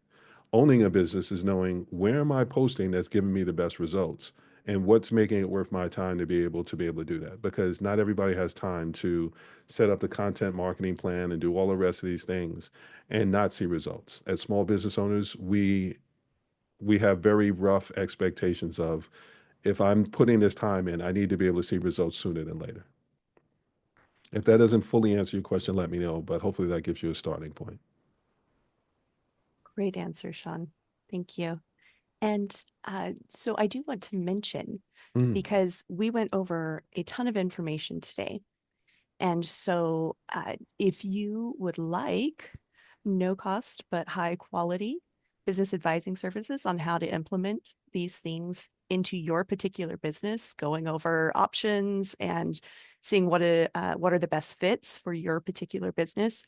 Owning a business is knowing where am I posting that's giving me the best results and what's making it worth my time to be able to do that, because not everybody has time to set up the content marketing plan and do all the rest of these things and not see results. As small business owners, we have very rough expectations of, if I'm putting this time in, I need to be able to see results sooner than later. If that doesn't fully answer your question, let me know, but hopefully that gives you a starting point. Great answer, Sean. Thank you. And so I do want to mention, Mm, because we went over a ton of information today. And so if you would like no cost but high quality business advising services on how to implement these things into your particular business, going over options and seeing what are the best fits for your particular business,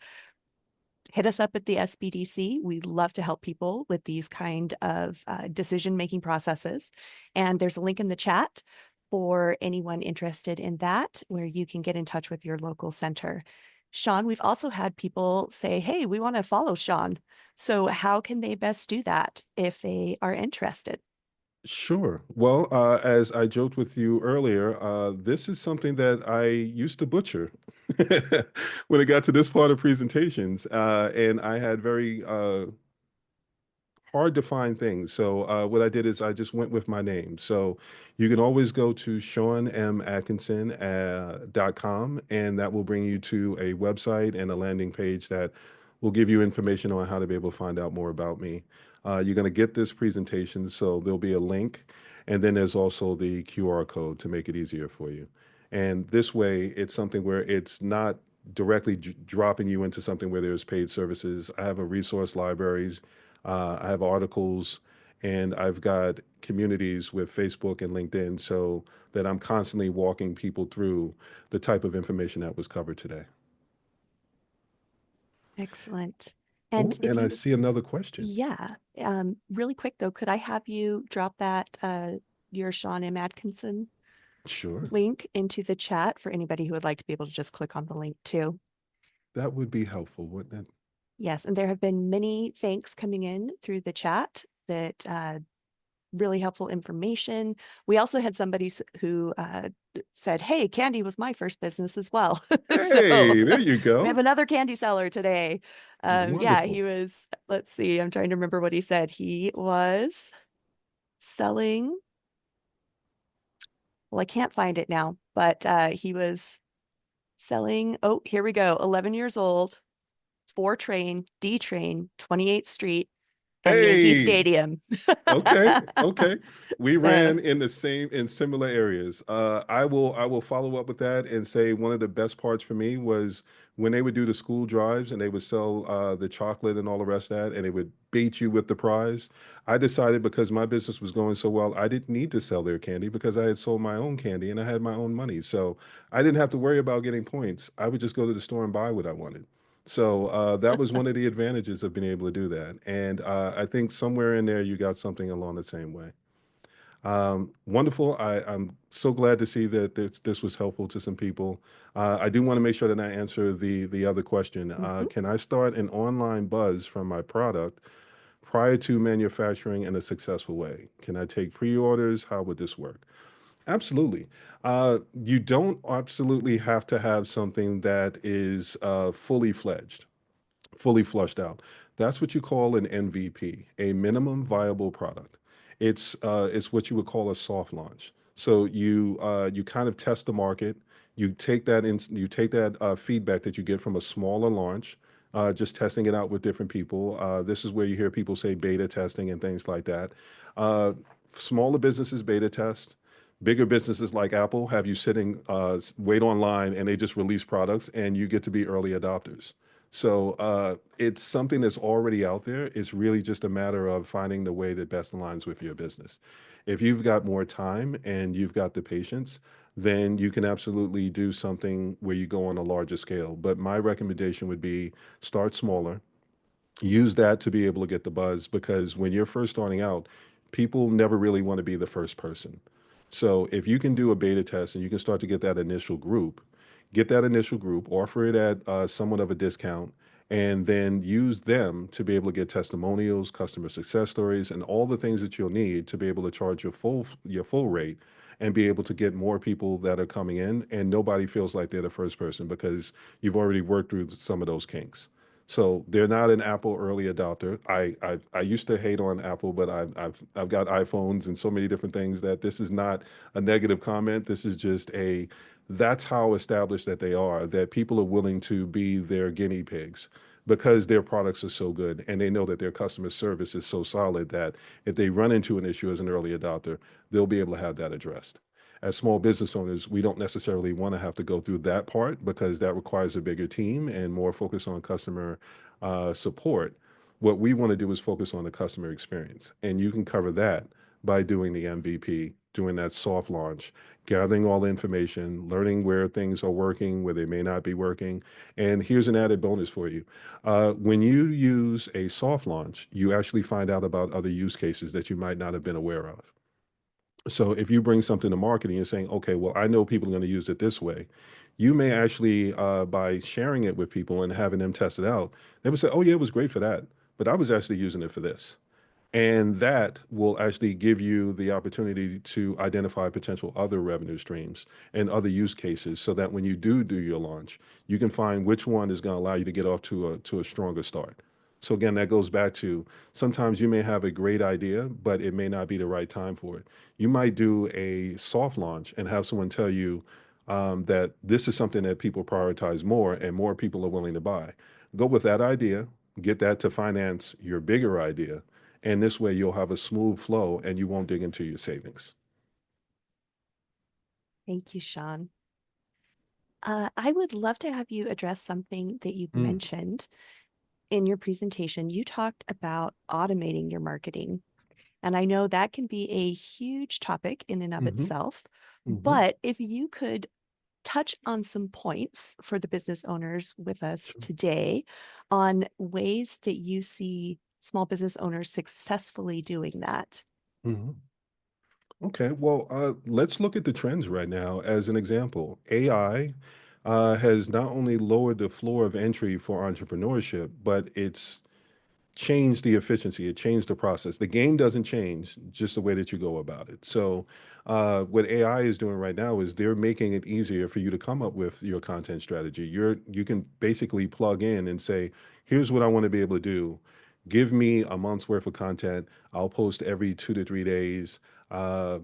hit us up at the SBDC. We love to help people with these kind of decision-making processes. And there's a link in the chat for anyone interested in that, where you can get in touch with your local center. Sean, we've also had people say, hey, we want to follow Sean. So how can they best do that if they are interested? sure. Well, as I joked with you earlier, this is something that I used to butcher when it got to this part of presentations, and I had very hard to find things. So what I did is I just went with my name. So you can always go to SeanAtkinson.com, and that will bring you to a website and a landing page that will give you information on how to be able to find out more about me. You're going to get this presentation, so there'll be a link, and then there's also the QR code to make it easier for you. And this way, it's something where it's not directly dropping you into something where there's paid services. I have a resource libraries, I have articles, and I've got communities with Facebook and LinkedIn, so that I'm constantly walking people through the type of information that was covered today. Excellent. Oh, And if and I you, see another question. yeah, really quick though, could I have you drop that, your Sean M. Atkinson Sure, link into the chat for anybody who would like to be able to just click on the link too? that would be helpful, wouldn't it? Yes, and there have been many thanks coming in through the chat that really helpful information. We also had somebody who said, "Hey, candy was my first business as well." So Hey, there you we have go. another candy seller today. Yeah, he Wonderful. was. Let's see. I'm trying to remember what he said. He was selling. Well, I can't find it now, but he was selling. Oh, here we go. 11 years old, 4 train, D train, 28th Street, and Yankee Hey, Stadium. okay, okay. We So ran in similar areas. I will follow up with that and say one of the best parts for me was when they would do the school drives and they would sell the chocolate and all the rest of that, and they would bait you with the prize. I decided, because my business was going so well, I didn't need to sell their candy because I had sold my own candy and I had my own money. So I didn't have to worry about getting points. I would just go to the store and buy what I wanted. So that was one of the advantages of being able to do that. And I think somewhere in there you got something along the same way. Wonderful. I'm so glad to see that this was helpful to some people. I do want to make sure that I answer the other question. mhm. Can I start an online buzz from my product prior to manufacturing in a successful way? Can I take pre-orders? How would this work? Absolutely. You don't absolutely have to have something that is fully flushed out. That's what you call an MVP, a minimum viable product. It's what you would call a soft launch. So you kind of test the market. You take that feedback that you get from a smaller launch, just testing it out with different people. This is where you hear people say beta testing and things like that. Uh, Smaller businesses beta test. Bigger businesses like Apple have you sitting, wait online, and they just release products, and you get to be early adopters. So it's something that's already out there. It's really just a matter of finding the way that best aligns with your business. If you've got more time and you've got the patience, then you can absolutely do something where you go on a larger scale. But my recommendation would be start smaller, use that to be able to get the buzz, because when you're first starting out, people never really want to be the first person. So if you can do a beta test and you can start to get that initial group, offer it at somewhat of a discount, and then use them to be able to get testimonials, customer success stories, and all the things that you'll need to be able to charge your full rate and be able to get more people that are coming in, and nobody feels like they're the first person because you've already worked through some of those kinks. So they're not an Apple early adopter. I used to hate on Apple, but I've got iPhones and so many different things that this is not a negative comment. This is just a that's how established that they are, that people are willing to be their guinea pigs because their products are so good and they know that their customer service is so solid that if they run into an issue as an early adopter, they'll be able to have that addressed. As small business owners, we don't necessarily want to have to go through that part because that requires a bigger team and more focus on customer support. What we want to do is focus on the customer experience, and you can cover that by doing the MVP, doing that soft launch, gathering all the information, learning where things are working, where they may not be working. And here's an added bonus for you. When you use a soft launch, you actually find out about other use cases that you might not have been aware of. So if you bring something to marketing and saying, okay, well, I know people are going to use it this way, you may actually, by sharing it with people and having them test it out, they would say, oh, yeah, it was great for that, but I was actually using it for this. And that will actually give you the opportunity to identify potential other revenue streams and other use cases so that when you do your launch, you can find which one is going to allow you to get off to a stronger start. So again, that goes back to sometimes you may have a great idea, but it may not be the right time for it. You might do a soft launch and have someone tell you that this is something that people prioritize more and more people are willing to buy. Go with that idea, get that to finance your bigger idea, and this way you'll have a smooth flow and you won't dig into your savings. Thank you, Sean. I would love to have you address something that you Mm, mentioned in your presentation. You talked about automating your marketing. And I know that can be a huge topic in and of hmm itself. hmm But if you could touch on some points for the business owners with us today on ways that you see small business owners successfully doing that. hmm Okay, well, let's look at the trends right now as an example. AI has not only lowered the floor of entry for entrepreneurship, but it's change the efficiency. It changed the process. The game doesn't change, just the way that you go about it. So, what AI is doing right now is they're making it easier for you to come up with your content strategy. You can basically plug in and say, "Here's what I want to be able to do. Give me a month's worth of content. I'll post every 2 to 3 days." Uh,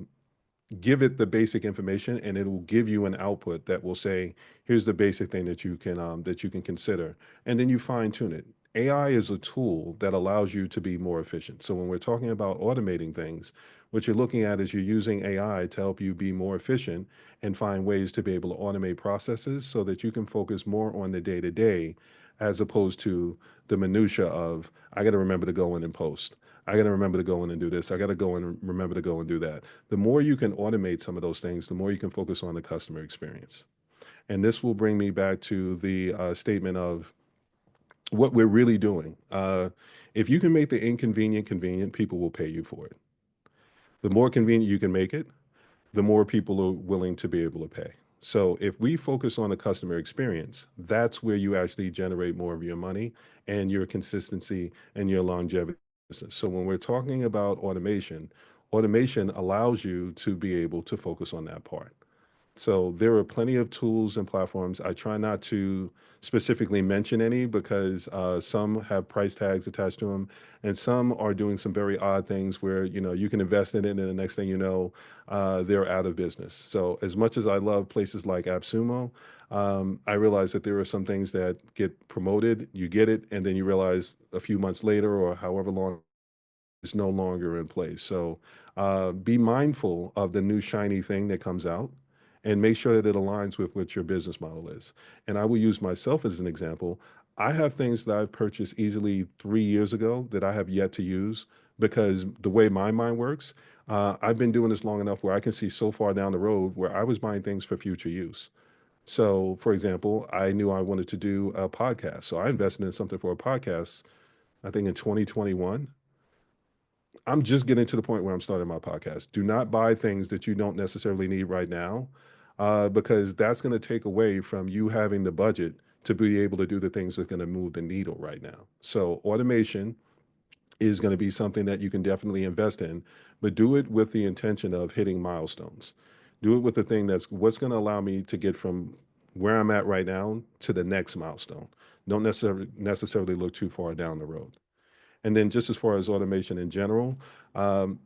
Give it the basic information and it will give you an output that will say, here's the basic thing that you can consider. And then you fine tune it. AI is a tool that allows you to be more efficient. So when we're talking about automating things, what you're looking at is you're using AI to help you be more efficient and find ways to be able to automate processes so that you can focus more on the day to day as opposed to the minutia of I got to remember to go in and post. I got to remember to go in and do this. I got to go and remember to go and do that. The more you can automate some of those things, the more you can focus on the customer experience. And this will bring me back to the statement of what we're really doing. If you can make the inconvenient convenient, people will pay you for it. The more convenient you can make it, the more people are willing to be able to pay. So if we focus on the customer experience, that's where you actually generate more of your money and your consistency and your longevity. So when we're talking about automation, automation allows you to be able to focus on that part. So there are plenty of tools and platforms. I try not to specifically mention any because some have price tags attached to them, and some are doing some very odd things where you can invest in it, and the next thing you know, they're out of business. So as much as I love places like AppSumo, I realize that there are some things that get promoted, you get it, and then you realize a few months later or however long is no longer in place. So be mindful of the new shiny thing that comes out and make sure that it aligns with what your business model is. And I will use myself as an example. I have things that I've purchased easily 3 years ago that I have yet to use because the way my mind works, I've been doing this long enough where I can see so far down the road where I was buying things for future use. So, for example, I knew I wanted to do a podcast. So I invested in something for a podcast, I think in 2021. I'm just getting to the point where I'm starting my podcast. Do not buy things that you don't necessarily need right now, because that's going to take away from you having the budget to be able to do the things that's going to move the needle right now. So automation is going to be something that you can definitely invest in, but do it with the intention of hitting milestones. Do it with the thing that's what's going to allow me to get from where I'm at right now to the next milestone. Don't necessarily look too far down the road. And then just as far as automation in general, um,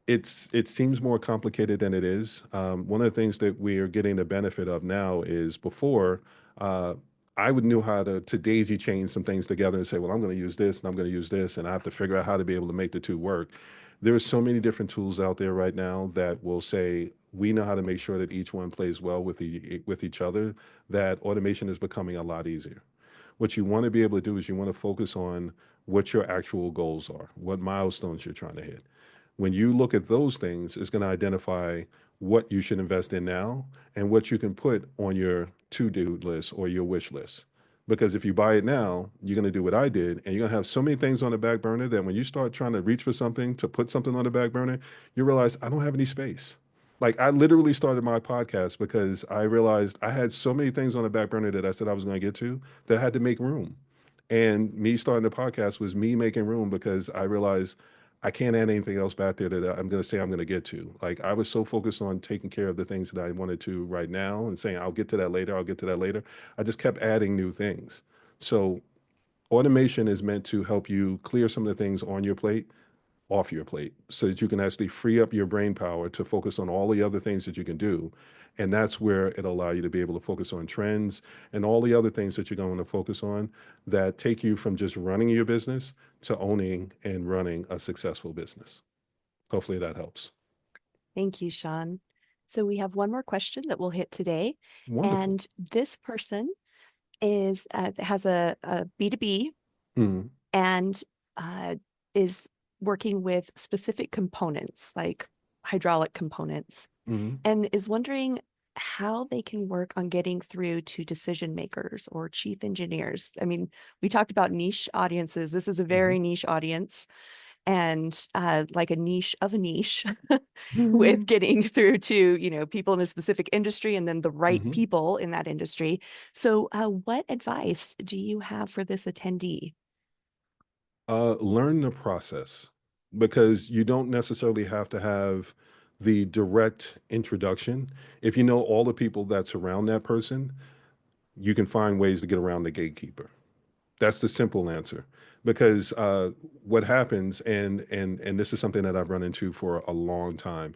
it seems more complicated than it is. One of the things that we are getting the benefit of now is before uh, I would knew how to daisy chain some things together and say, well, I'm going to use this and I'm going to use this, and I have to figure out how to be able to make the two work. There are so many different tools out there right now that will say we know how to make sure that each one plays well with each other. That automation is becoming a lot easier. What you want to be able to do is you want to focus on what your actual goals are, what milestones you're trying to hit. When you look at those things, it's going to identify what you should invest in now and what you can put on your to-do list or your wish list. Because if you buy it now, you're going to do what I did, and you're going to have so many things on the back burner that when you start trying to reach for something to put something on the back burner, you realize I don't have any space. Like I literally started my podcast because I realized I had so many things on the back burner that I said I was going to get to that I had to make room. And me starting the podcast was me making room because I realized I can't add anything else back there that I'm going to say I'm going to get to. Like I was so focused on taking care of the things that I wanted to right now and saying, I'll get to that later. I'll get to that later. I just kept adding new things. So automation is meant to help you clear some of the things on your plate off your plate so that you can actually free up your brain power to focus on all the other things that you can do. And that's where it'll allow you to be able to focus on trends and all the other things that you're going to focus on that take you from just running your business to owning and running a successful business. Hopefully that helps. Thank you, Sean. So we have one more question that we'll hit today. Wonderful. And this person has a B2B Mm, and is working with specific components like hydraulic components mm, and is wondering how they can work on getting through to decision makers or chief engineers. I mean, we talked about niche audiences. This is a mm, very niche audience and like a niche of a niche with mm, getting through to, people in a specific industry and then the right mm. people in that industry. So what advice do you have for this attendee? Learn the process because you don't necessarily have to have the direct introduction. If you know all the people that surround that person, you can find ways to get around the gatekeeper. That's the simple answer. Because what happens, and this is something that I've run into for a long time,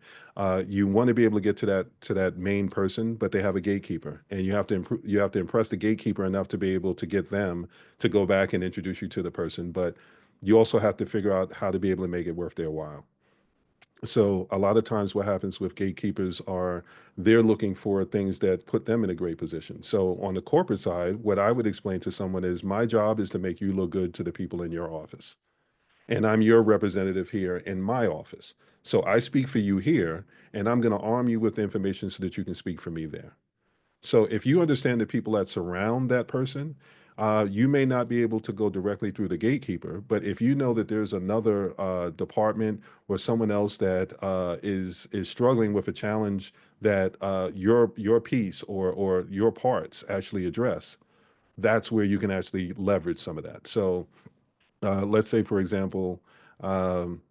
you want to be able to get to that main person, but they have a gatekeeper, and you have to impress the gatekeeper enough to be able to get them to go back and introduce you to the person. But you also have to figure out how to be able to make it worth their while. So a lot of times what happens with gatekeepers are they're looking for things that put them in a great position. So on the corporate side, what I would explain to someone is my job is to make you look good to the people in your office. And I'm your representative here in my office. So I speak for you here, and I'm going to arm you with information so that you can speak for me there. So if you understand the people that surround that person, you may not be able to go directly through the gatekeeper, but if you know that there's another department or someone else that is struggling with a challenge that your piece or your parts actually address, that's where you can actually leverage some of that. So let's say, for example, um,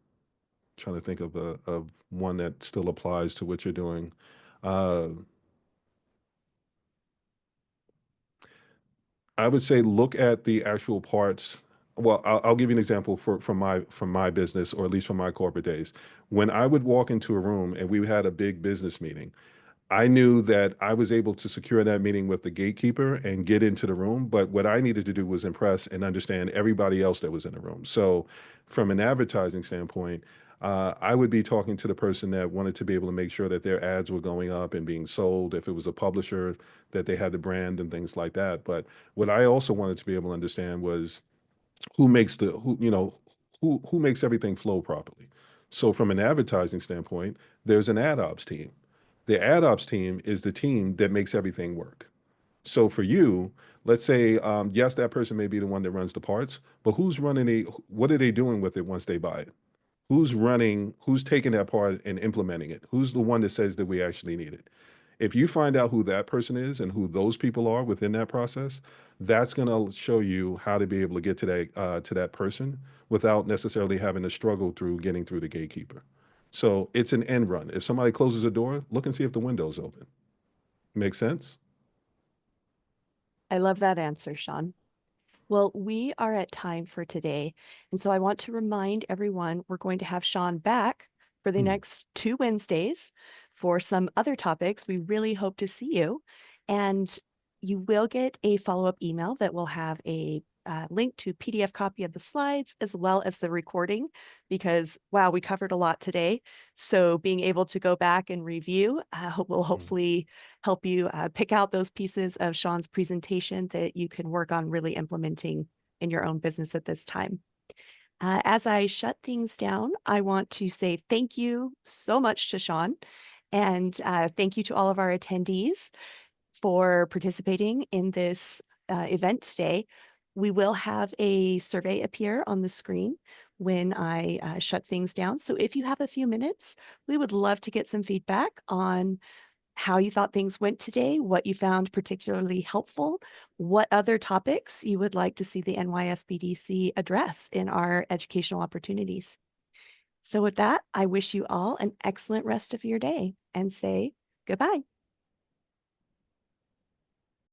trying to think of one that still applies to what you're doing. Uh, I would say look at the actual parts. Well, I'll give you an example from my business, or at least from my corporate days. When I would walk into a room and we had a big business meeting, I knew that I was able to secure that meeting with the gatekeeper and get into the room. But what I needed to do was impress and understand everybody else that was in the room. So, from an advertising standpoint, I would be talking to the person that wanted to be able to make sure that their ads were going up and being sold. If it was a publisher, that they had the brand and things like that. But what I also wanted to be able to understand was who makes the who you know who makes everything flow properly. So from an advertising standpoint, there's an ad ops team. The ad ops team is the team that makes everything work. So for you, let's say, yes, that person may be the one that runs the parts, but what are they doing with it once they buy it? Who's taking that part and implementing it? Who's the one that says that we actually need it? If you find out who that person is and who those people are within that process, that's going to show you how to be able to get to that person without necessarily having to struggle through getting through the gatekeeper. So it's an end run. If somebody closes a door, look and see if the window's open. Make sense? I love that answer, Sean. Well, we are at time for today. And so I want to remind everyone we're going to have Sean back for the Hmm. next 2 Wednesdays for some other topics. We really hope to see you. And you will get a follow-up email that will have a link to PDF copy of the slides as well as the recording, because wow, we covered a lot today. So being able to go back and review will hopefully help you pick out those pieces of Sean's presentation that you can work on really implementing in your own business at this time. As I shut things down, I want to say thank you so much to Sean, and thank you to all of our attendees for participating in this event today. We will have a survey appear on the screen when I shut things down. So if you have a few minutes, we would love to get some feedback on how you thought things went today, what you found particularly helpful, what other topics you would like to see the NYSBDC address in our educational opportunities. So with that, I wish you all an excellent rest of your day and say goodbye.